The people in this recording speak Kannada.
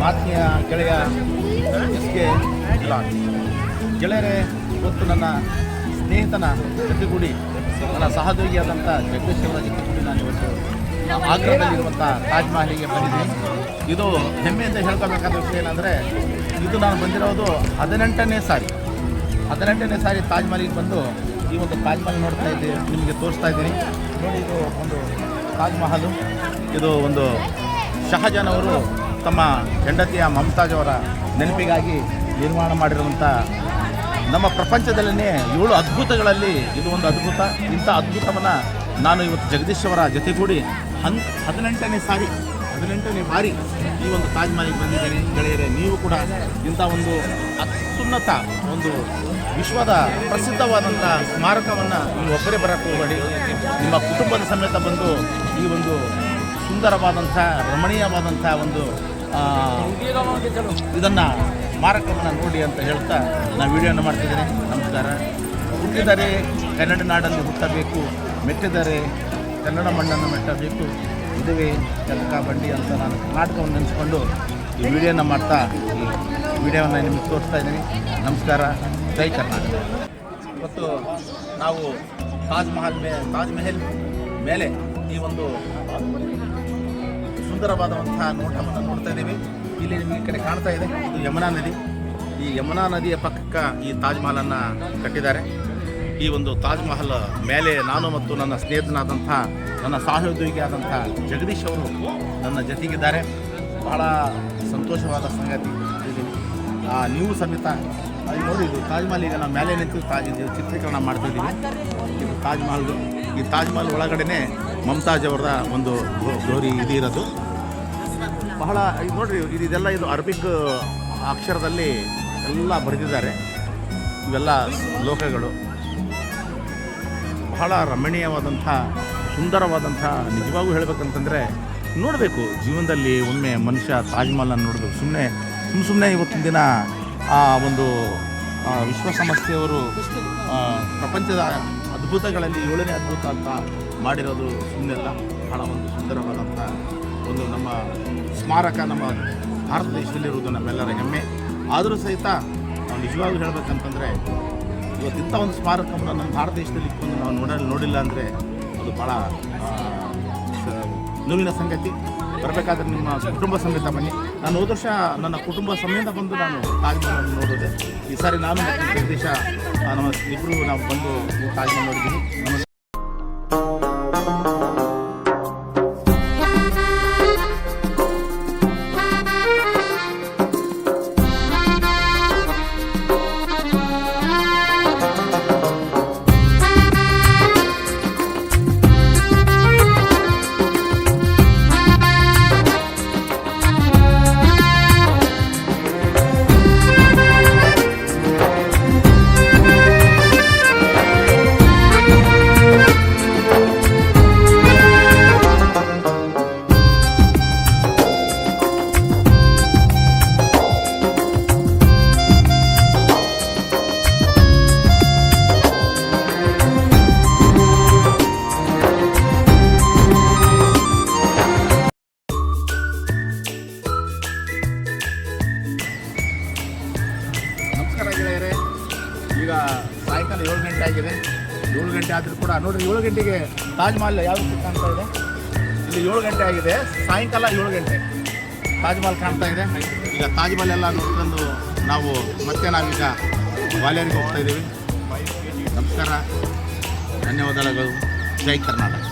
ಮಾತಿನ ಗೆಳೆಯ SK ಬ್ಲಾಗ್. ಗೆಳೆಯರೇ, ಇವತ್ತು ನನ್ನ ಸ್ನೇಹಿತನ ಜೊತೆಗೂಡಿ ನನ್ನ ಸಹೋದ್ಯೋಗಿಯಾದಂಥ ಜಗದೀಶ್ ಅವರ ಜೊತೆಗೂಡಿ ನಾನು ಇವತ್ತು ಆಗ್ರಾದಲ್ಲಿರುವಂಥ ತಾಜ್ ಮಹಲಿಗೆ ಬಂದಿದ್ದೀನಿ. ಇದು ಹೆಮ್ಮೆಯಿಂದ ಹೇಳ್ಕೊಳ್ಬೇಕಾದ ವಿಷಯ ಏನಂದರೆ, ಇದು ನಾನು ಬಂದಿರೋದು 18ನೇ ಸಾರಿ ತಾಜ್ ಮಹಲಿಗೆ ಬಂದು ಈ ಒಂದು ತಾಜ್ ಮಹಲ್ ನೋಡ್ತಾ ಇದ್ದೀನಿ, ನಿಮಗೆ ತೋರಿಸ್ತಾ ಇದ್ದೀನಿ. ನೋಡಿ, ಇದು ಒಂದು ತಾಜ್ ಮಹಲು. ಇದು ಒಂದು ಶಹಜಾನ್ ಅವರು ತಮ್ಮ ಹೆಂಡತಿಯ ಮಮತಾಜ್ ಅವರ ನೆನಪಿಗಾಗಿ ನಿರ್ಮಾಣ ಮಾಡಿರುವಂಥ ನಮ್ಮ ಪ್ರಪಂಚದಲ್ಲೇ 7 ಅದ್ಭುತಗಳಲ್ಲಿ ಇದು ಒಂದು ಅದ್ಭುತ. ಇಂಥ ಅದ್ಭುತವನ್ನು ನಾನು ಇವತ್ತು ಜಗದೀಶ್ ಅವರ ಜೊತೆಗೂಡಿ 18ನೇ ಬಾರಿ ಈ ಒಂದು ತಾಜ್ ಮಹಲಿಗೆ ಬಂದಿದ್ದೇನೆ. ಗೆಳೆಯರೇ, ನೀವು ಕೂಡ ಇಂಥ ಒಂದು ಅತ್ಯುನ್ನತ ಒಂದು ವಿಶ್ವದ ಪ್ರಸಿದ್ಧವಾದಂಥ ಸ್ಮಾರಕವನ್ನು ನೀವು ಒಬ್ಬರೇ ಬರೋಕ್ಕೆ ಹೋಗಬೇಡಿ, ನಿಮ್ಮ ಕುಟುಂಬದ ಸಮೇತ ಬಂದು ಈ ಒಂದು ಸುಂದರವಾದಂಥ ರಮಣೀಯವಾದಂಥ ಒಂದು ಇದನ್ನು ಸ್ಮಾರಕವನ್ನು ನೋಡಿ ಅಂತ ಹೇಳ್ತಾ ನಾನು ವಿಡಿಯೋನ ಮಾಡ್ತಿದ್ದೇನೆ. ನಮಸ್ಕಾರ. ಹುಟ್ಟಿದರೆ ಕನ್ನಡ ನಾಡನ್ನು ಹುಟ್ಟಬೇಕು, ಮೆಟ್ಟಿದರೆ ಕನ್ನಡ ಮಣ್ಣನ್ನು ಮೆಟ್ಟಬೇಕು, ಇದುವೇ ಚಲಕ ಬಂಡಿ ಅಂತ ನಾನು ನಾಟಕವನ್ನು ನೆನೆಸ್ಕೊಂಡು ಈ ವಿಡಿಯೋನ ಮಾಡ್ತಾ ಈ ವಿಡಿಯೋವನ್ನು ನಿಮಗೆ ತೋರಿಸ್ತಾ ಇದ್ದೀನಿ. ನಮಸ್ಕಾರ. ಜೈ ಕರ್ನಾಟಕ. ಇವತ್ತು ನಾವು ತಾಜ್ ಮಹಲ್ ಮೇಲೆ ಈ ಒಂದು ಸುಂದರವಾದಂತಹ ನೋಟವನ್ನು ನೋಡ್ತಾ ಇದ್ದೀವಿ. ಇಲ್ಲಿ ನಿಮಗೆ ಈ ಕಡೆ ಕಾಣ್ತಾ ಇದೆ, ಇದು ಯಮುನಾ ನದಿ. ಈ ಯಮುನಾ ನದಿಯ ಪಕ್ಕಕ್ಕೆ ಈ ತಾಜ್ ಮಹಲನ್ನು ಕಟ್ಟಿದ್ದಾರೆ. ಈ ಒಂದು ತಾಜ್ ಮಹಲ್ ಮೇಲೆ ನಾನು ಮತ್ತು ನನ್ನ ಸ್ನೇಹಿತನಾದಂಥ ನನ್ನ ಸಹೋದ್ಯೋಗಿಯಾದಂಥ ಜಗದೀಶ್ ಅವರು ನನ್ನ ಜೊತೆಗಿದ್ದಾರೆ. ಬಹಳ ಸಂತೋಷವಾದ ಸಂಗತಿ ಇದು. ನೀವು ಸಮೇತ ನೋಡಿ, ಇದು ತಾಜ್ ಮಹಲ್. ಈಗ ನಾವು ಮೇಲೆ ನಿಂತು ಚಿತ್ರೀಕರಣ ಮಾಡ್ತಾಯಿದ್ದೀವಿ. ಇದು ತಾಜ್ ಮಹಲ್ದು. ಈ ತಾಜ್ ಮಹಲ್ ಒಳಗಡೆ ಮಮತಾಜ್ ಅವರ ಒಂದು ಗೌರಿ ಇದು ಇರೋದು. ಬಹಳ ಇದು ನೋಡಿರಿ, ಇದೆಲ್ಲ ಇದು ಅರಬಿಕ್ ಅಕ್ಷರದಲ್ಲಿ ಎಲ್ಲ ಬರೆದಿದ್ದಾರೆ. ಇವೆಲ್ಲ ಶ್ಲೋಕಗಳು. ಬಹಳ ರಮಣೀಯವಾದಂಥ ಸುಂದರವಾದಂಥ, ನಿಜವಾಗೂ ಹೇಳಬೇಕಂತಂದರೆ ನೋಡಬೇಕು ಜೀವನದಲ್ಲಿ ಒಮ್ಮೆ ಮನುಷ್ಯ ತಾಜ್ ಮಹಲನ್ನು ನೋಡಬೇಕು. ಸುಮ್ಮನೆ ಇವತ್ತಿನ ದಿನ ಆ ಒಂದು ವಿಶ್ವಸಂಸ್ಥೆಯವರು ಪ್ರಪಂಚದ ಅದ್ಭುತಗಳಲ್ಲಿ 7ನೇ ಅದ್ಭುತ ಅಂತ ಮಾಡಿರೋದು ಸುಮ್ಮನೆಲ್ಲ. ಬಹಳ ಒಂದು ಸುಂದರವಾದಂಥ ಒಂದು ನಮ್ಮ ಸ್ಮಾರಕ ನಮ್ಮ ಭಾರತ ದೇಶದಲ್ಲಿರುವುದು ನಮ್ಮೆಲ್ಲರ ಹೆಮ್ಮೆ. ಆದರೂ ಸಹಿತ ನಾವು ನಿಜವಾಗೂ ಹೇಳಬೇಕಂತಂದರೆ ಇವತ್ತಿಂಥ ಒಂದು ಸ್ಮಾರಕವನ್ನು ನಮ್ಮ ಭಾರತ ದೇಶದಲ್ಲಿ ಇಟ್ಕೊಂಡು ನಾವು ನೋಡಿಲ್ಲ ಅಂದರೆ ಅದು ಭಾಳ ನೋವಿನ ಸಂಗತಿ. ಬರಬೇಕಾದ್ರೆ ನಿಮ್ಮ ಕುಟುಂಬ ಸಮೇತ ಬನ್ನಿ. ನಾನು ಹೋದ ವರ್ಷ ನನ್ನ ಕುಟುಂಬ ಸಮೇತ ಬಂದು ನಾನು ತಾಜ್ ಮಹಲ್ ನೋಡಿದೆ. ಈ ಸಾರಿ ನಾನು ಮತ್ತು ಜಗದೀಶ ನಮ್ಮ ಇಬ್ಬರು ನಾವು ಬಂದು ತಾಜ್ ಮಹಲ್ ನೋಡಿದ್ದೀನಿ. ಈಗ ಸಾಯಂಕಾಲ 7 ಗಂಟೆ ಆಗಿದೆ. 7 ಗಂಟೆ ಆದರೂ ಕೂಡ ನೋಡಿರಿ, 7 ಗಂಟೆಗೆ ತಾಜ್ ಮಹಲ್ ಯಾವ ರೀತಿ ಕಾಣ್ತಾ ಇದೆ. ಇಲ್ಲಿ 7 ಗಂಟೆ ಆಗಿದೆ, ಸಾಯಂಕಾಲ 7 ಗಂಟೆ ತಾಜ್ ಮಹಲ್ ಕಾಣ್ತಾ ಇದೆ. ಈಗ ತಾಜ್ ಮಹಲ್ ಎಲ್ಲ ನೋಡ್ಕೊಂಡು ನಾವೀಗ ಗ್ವಾಲಿಯರ್ಗೆ ಹೋಗ್ತಾ ಇದ್ದೀವಿ. ನಮಸ್ಕಾರ, ಧನ್ಯವಾದಗಳು. ಜೈ ಕರ್ನಾಟಕ.